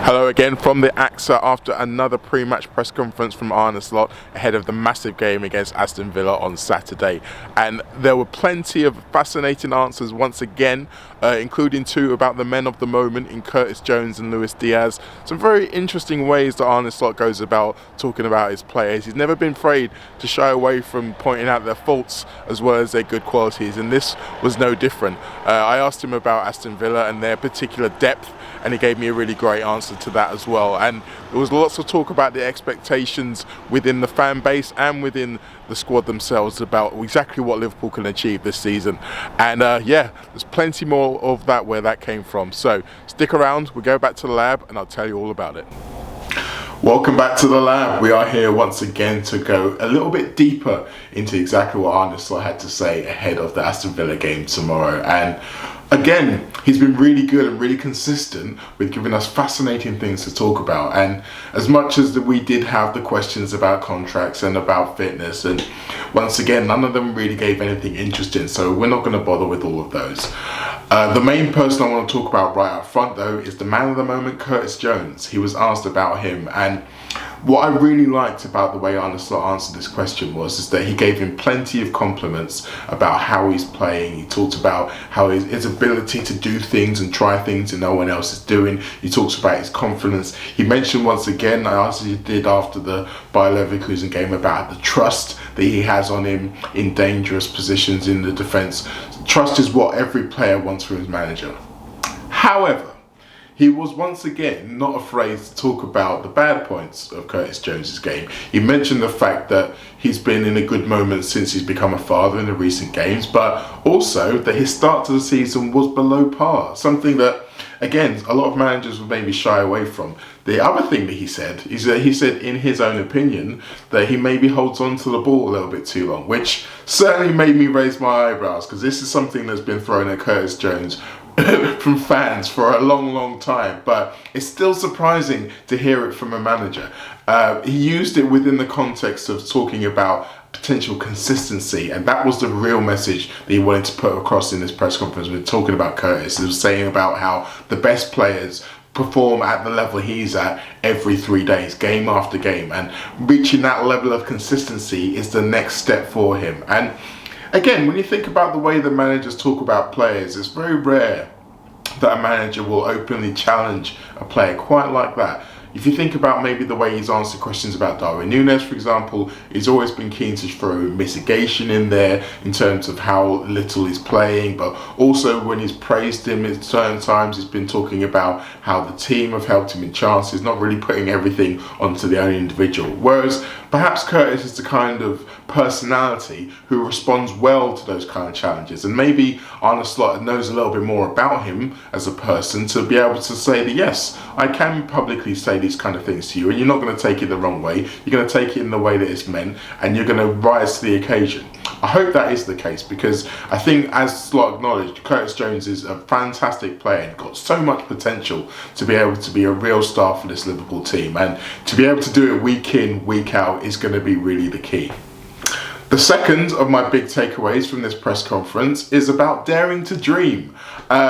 Hello again from the AXA after another pre-match press conference from Arne Slot ahead of the massive game against Aston Villa on Saturday. And there were plenty of fascinating answers once again, including two about the men of the moment in Curtis Jones and Diaz. Some very interesting ways that Arne Slot goes about talking about his players. He's never been afraid to shy away from pointing out their faults as well as their good qualities, and this was no different. I asked him about Aston Villa and their particular depth, and he gave me a really great answer to that as well. And there was lots of talk about the expectations within the fan base and within the squad themselves about exactly what Liverpool can achieve this season. And yeah, there's plenty more of that where that came from. So stick around, we'll go back to the lab and I'll tell you all about it. Welcome back to the lab. We are here once again to go a little bit deeper into exactly what Arne Slot had to say ahead of the Aston Villa game tomorrow. And again, he's been really good and really consistent with giving us fascinating things to talk about. And as much as we did have the questions about contracts and about fitness, and once again, none of them really gave anything interesting, so we're not going to bother with all of those. The main person I want to talk about right up front though is the man of the moment, Curtis Jones. He was asked about him, and what I really liked about the way Arne Slot answered this question is that he gave him plenty of compliments about how he's playing. He talked about how his ability to do things and try things that no one else is doing. He talks about his confidence. He mentioned once again, as he did after the Bayer Leverkusen game, about the trust that he has on him in dangerous positions in the defence. Trust is what every player wants from his manager. However, he was once again not afraid to talk about the bad points of Curtis Jones's game. He mentioned the fact that he's been in a good moment since he's become a father in the recent games, but also that his start to the season was below par, something that, again, a lot of managers would maybe shy away from. The other thing that he said is that he said, in his own opinion, that he maybe holds on to the ball a little bit too long, which certainly made me raise my eyebrows, because this is something that's been thrown at Curtis Jones from fans for a long time, but it's still surprising to hear it from a manager. He used it within the context of talking about potential consistency, and that was the real message that he wanted to put across in this press conference when talking about Curtis. He was saying about how the best players perform at the level he's at every 3 days, game after game, and reaching that level of consistency is the next step for him. And again, when you think about the way the managers talk about players, it's very rare that a manager will openly challenge a player quite like that. If you think about maybe the way he's answered questions about Darwin Núñez, for example, he's always been keen to throw mitigation in there in terms of how little he's playing, but also when he's praised him at certain times, he's been talking about how the team have helped him in chances, not really putting everything onto the own individual. Whereas perhaps Curtis is the kind of personality who responds well to those kind of challenges, and maybe Arne Slot knows a little bit more about him as a person to be able to say that yes, I can publicly say these kind of things to you, and you're not going to take it the wrong way. You're going to take it in the way that it's meant, and you're going to rise to the occasion. I hope that is the case, because I think, as Slot acknowledged, Curtis Jones is a fantastic player and got so much potential to be able to be a real star for this Liverpool team, and to be able to do it week in, week out is going to be really the key. The second of my big takeaways from this press conference is about daring to dream.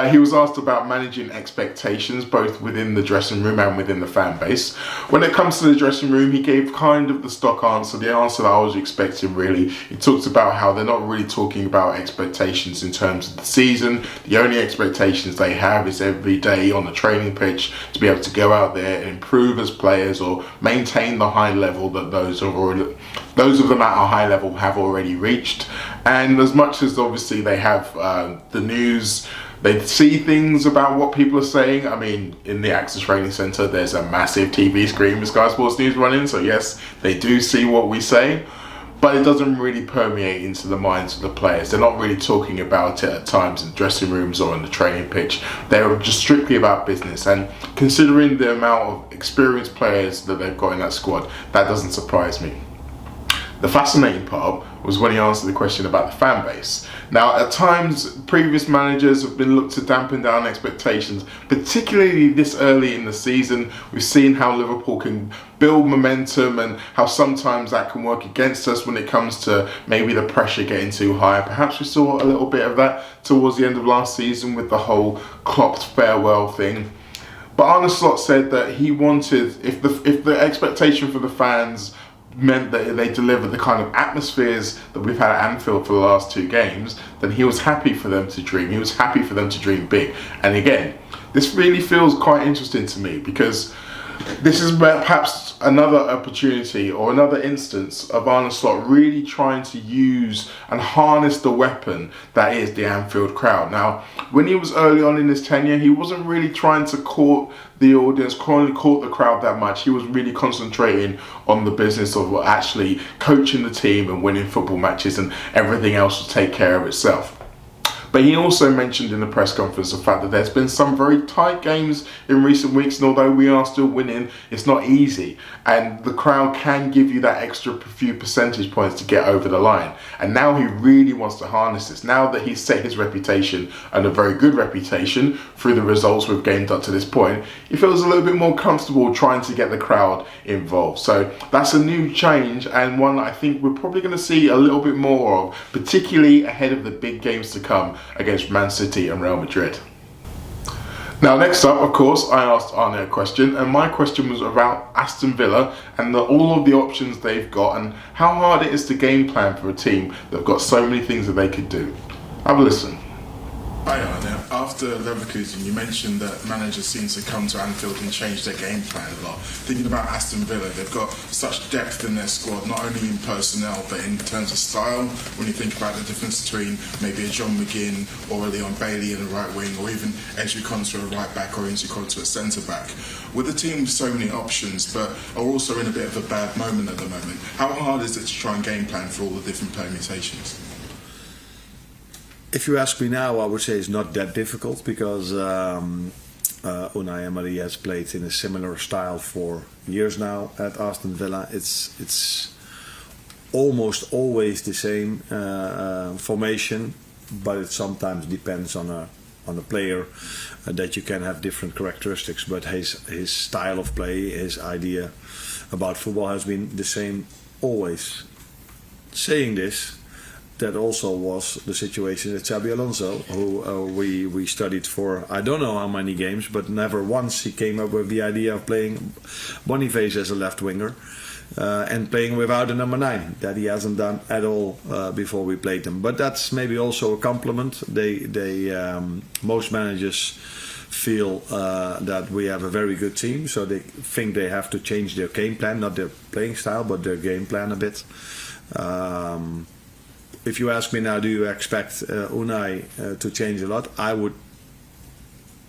He was asked about managing expectations both within the dressing room and within the fan base. When it comes to the dressing room, he gave kind of the stock answer, the answer that I was expecting really. He talked about how they're not really talking about expectations in terms of the season. The only expectations they have is every day on the training pitch to be able to go out there and improve as players or maintain the high level that those of them at a high level have already reached. And as much as obviously they have the news, they see things about what people are saying. I mean, in the AXA Training Centre, there's a massive TV screen with Sky Sports News running, so yes, they do see what we say, but it doesn't really permeate into the minds of the players. They're not really talking about it at times in dressing rooms or on the training pitch. They're just strictly about business, and considering the amount of experienced players that they've got in that squad, that doesn't surprise me. The fascinating part was when he answered the question about the fan base. Now, at times, previous managers have been looked to dampen down expectations, particularly this early in the season. We've seen how Liverpool can build momentum and how sometimes that can work against us when it comes to maybe the pressure getting too high. Perhaps we saw a little bit of that towards the end of last season with the whole Klopp's farewell thing. But Arne Slot said that he wanted, if the expectation for the fans meant that they delivered the kind of atmospheres that we've had at Anfield for the last 2 games, then he was happy for them to dream. He was happy for them to dream big. And again, this really feels quite interesting to me, because this is perhaps another opportunity or another instance of Arne Slot really trying to use and harness the weapon that is the Anfield crowd. Now, when he was early on in his tenure, he wasn't really trying to court the audience, court the crowd that much. He was really concentrating on the business of actually coaching the team and winning football matches, and everything else would take care of itself. But he also mentioned in the press conference the fact that there's been some very tight games in recent weeks, and although we are still winning, it's not easy. And the crowd can give you that extra few percentage points to get over the line. And now he really wants to harness this. Now that he's set his reputation, and a very good reputation, through the results we've gained up to this point, he feels a little bit more comfortable trying to get the crowd involved. So that's a new change, and one I think we're probably going to see a little bit more of, particularly ahead of the big games to come against Man City and Real Madrid. Now, next up, of course, I asked Arne a question, and my question was about Aston Villa and all of the options they've got, and how hard it is to game plan for a team that've got so many things that they could do. Have a listen. Hi Arne, after Leverkusen you mentioned that managers seem to come to Anfield and change their game plan a lot. Thinking about Aston Villa, they've got such depth in their squad, not only in personnel but in terms of style. When you think about the difference between maybe a John McGinn or a Leon Bailey in the right wing, or even Ezri Konsa a right back or Ezri Konsa a centre back. With the team with so many options but are also in a bit of a bad moment at the moment, how hard is it to try and game plan for all the different permutations? If you ask me now, I would say it's not that difficult, because Unai Emery has played in a similar style for years now at Aston Villa. It's almost always the same formation, but it sometimes depends on a player that you can have different characteristics. But his style of play, his idea about football has been the same always. Saying this, that also was the situation at Xabi Alonso, who we studied for I don't know how many games, but never once he came up with the idea of playing Boniface as a left winger and playing without a number 9. That he hasn't done at all before we played them. But that's maybe also a compliment. Most managers feel that we have a very good team, so they think they have to change their game plan, not their playing style, but their game plan a bit. If you ask me now, do you expect Unai to change a lot? I would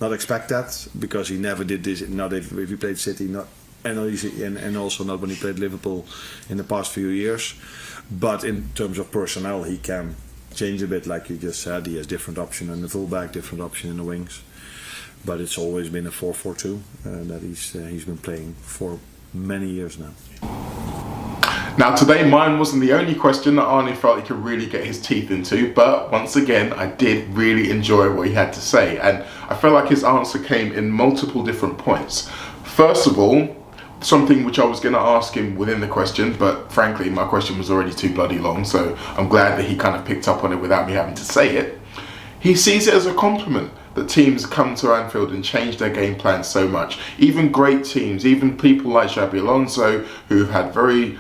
not expect that, because he never did this. Not if he played City, and also not when he played Liverpool in the past few years. But in terms of personnel, he can change a bit, like you just said. He has different option in the fullback, different option in the wings. But it's always been a 4-4-2 that he's been playing for many years now. Now today mine wasn't the only question that Arne felt he could really get his teeth into, but once again I did really enjoy what he had to say, and I felt like his answer came in multiple different points. First of all, something which I was going to ask him within the question, but frankly my question was already too bloody long, so I'm glad that he kind of picked up on it without me having to say it. He sees it as a compliment that teams come to Anfield and change their game plan so much. Even great teams, even people like Xabi Alonso, who've had very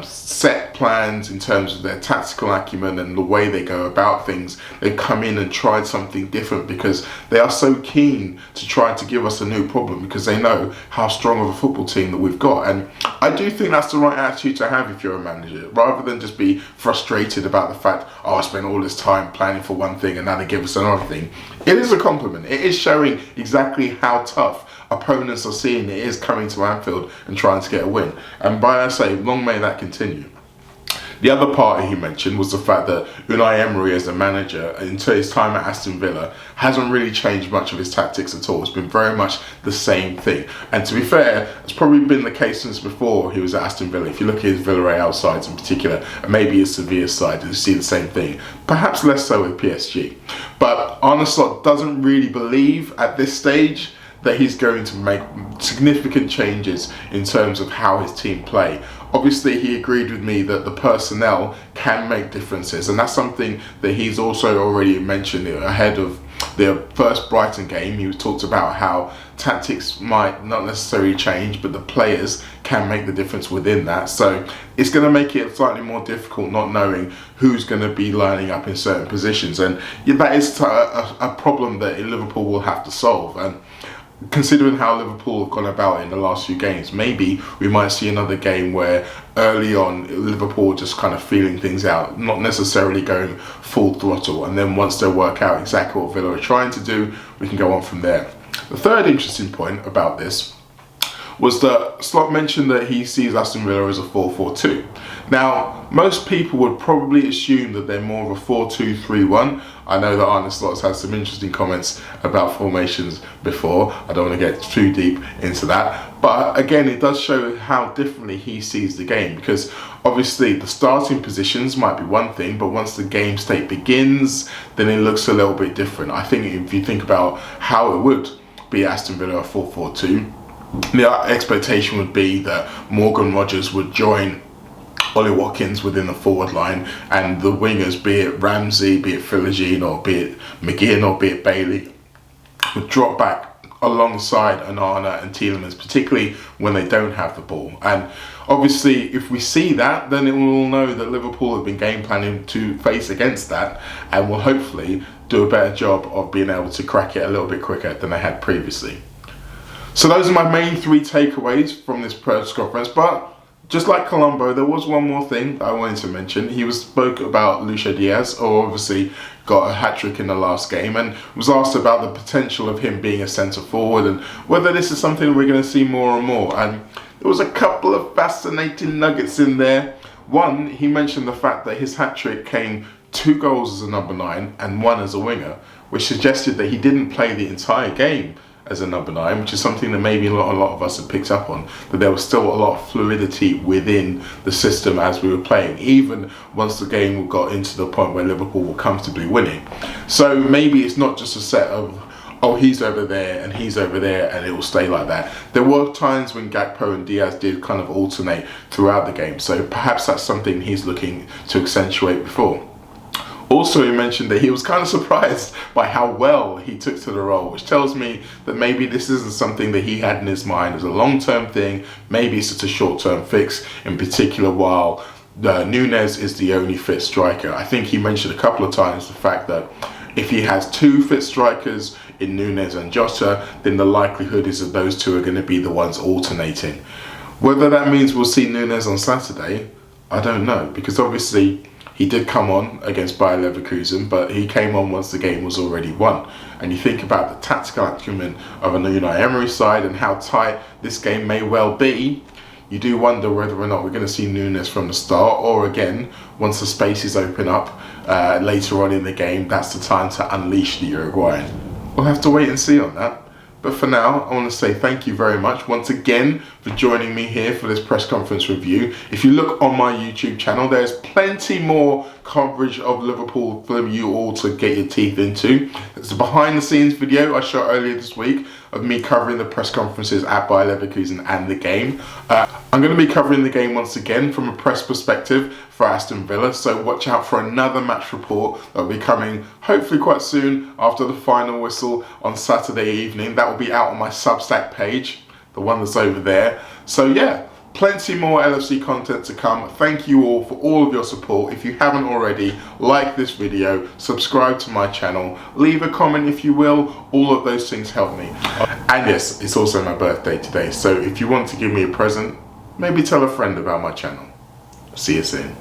set plans in terms of their tactical acumen and the way they go about things, they've come in and tried something different because they are so keen to try to give us a new problem, because they know how strong of a football team that we've got. And I do think that's the right attitude to have if you're a manager, rather than just be frustrated about the fact, oh, I spent all this time planning for one thing and now they give us another thing. It is a compliment. It is showing exactly how tough opponents are seeing it is coming to Anfield and trying to get a win. And by I say, long may that continue. The other part he mentioned was the fact that Unai Emery as a manager, until his time at Aston Villa, hasn't really changed much of his tactics at all. It's been very much the same thing. And to be fair, it's probably been the case since before he was at Aston Villa. If you look at his Villarreal sides in particular, and maybe his Sevilla side, you see the same thing. Perhaps less so with PSG. But Arne Slot doesn't really believe at this stage that he's going to make significant changes in terms of how his team play. Obviously, he agreed with me that the personnel can make differences, and that's something that he's also already mentioned ahead of the first Brighton game. He talked about how tactics might not necessarily change, but the players can make the difference within that. So it's going to make it slightly more difficult not knowing who's going to be lining up in certain positions, and that is a problem that Liverpool will have to solve. And considering how Liverpool have gone about in the last few games, maybe we might see another game where early on Liverpool just kind of feeling things out, not necessarily going full throttle, and then once they work out exactly what Villa are trying to do, we can go on from there. The third interesting point about this was that Slot mentioned that he sees Aston Villa as a 4-4-2. Now, most people would probably assume that they're more of a 4-2-3-1. I know that Arne Slot's had some interesting comments about formations before. I don't want to get too deep into that. But again, it does show how differently he sees the game, because obviously the starting positions might be one thing, but once the game state begins, then it looks a little bit different. I think if you think about how it would be Aston Villa a 4-4-2, the expectation would be that Morgan Rogers would join Ollie Watkins within the forward line, and the wingers, be it Ramsey, be it Philogene, or be it McGinn, or be it Bailey, would drop back alongside Onana and Tielemans, particularly when they don't have the ball. And obviously, if we see that, then it will know that Liverpool have been game planning to face against that, and will hopefully do a better job of being able to crack it a little bit quicker than they had previously. So those are my main three takeaways from this press conference. But just like Colombo, there was one more thing that I wanted to mention. He spoke about Lucho Diaz, who obviously got a hat-trick in the last game, and was asked about the potential of him being a centre forward and whether this is something we're going to see more and more. And there was a couple of fascinating nuggets in there. One, he mentioned the fact that his hat-trick came 2 goals as a number 9 and 1 as a winger, which suggested that he didn't play the entire game as a number 9, which is something that maybe a lot of us have picked up on, that there was still a lot of fluidity within the system as we were playing, even once the game got into the point where Liverpool were comfortably winning. So maybe it's not just a set of, oh, he's over there and he's over there, and it will stay like that. There were times when Gakpo and Diaz did kind of alternate throughout the game, so perhaps that's something he's looking to accentuate before. Also, he mentioned that he was kind of surprised by how well he took to the role, which tells me that maybe this isn't something that he had in his mind as a long-term thing. Maybe it's just a short-term fix, in particular while Núñez is the only fit striker. I think he mentioned a couple of times the fact that if he has 2 fit strikers in Núñez and Jota, then the likelihood is that those 2 are going to be the ones alternating. Whether that means we'll see Núñez on Saturday, I don't know, because obviously he did come on against Bayer Leverkusen, but he came on once the game was already won. And you think about the tactical acumen of a Unai Emery side and how tight this game may well be, you do wonder whether or not we're going to see Núñez from the start, or again, once the spaces open up later on in the game, that's the time to unleash the Uruguayan. We'll have to wait and see on that. But for now, I want to say thank you very much once again for joining me here for this press conference review. If you look on my YouTube channel, there's plenty more coverage of Liverpool for you all to get your teeth into. It's a behind the scenes video I shot earlier this week of me covering the press conferences at Bayer Leverkusen and the game. I'm going to be covering the game once again from a press perspective for Aston Villa, so watch out for another match report that will be coming hopefully quite soon after the final whistle on Saturday evening. That will be out on my Substack page, the one that's over there. So yeah, plenty more LFC content to come. Thank you all for all of your support. If you haven't already, like this video, subscribe to my channel, leave a comment if you will. All of those things help me. And yes, it's also my birthday today, so if you want to give me a present, maybe tell a friend about my channel. See you soon.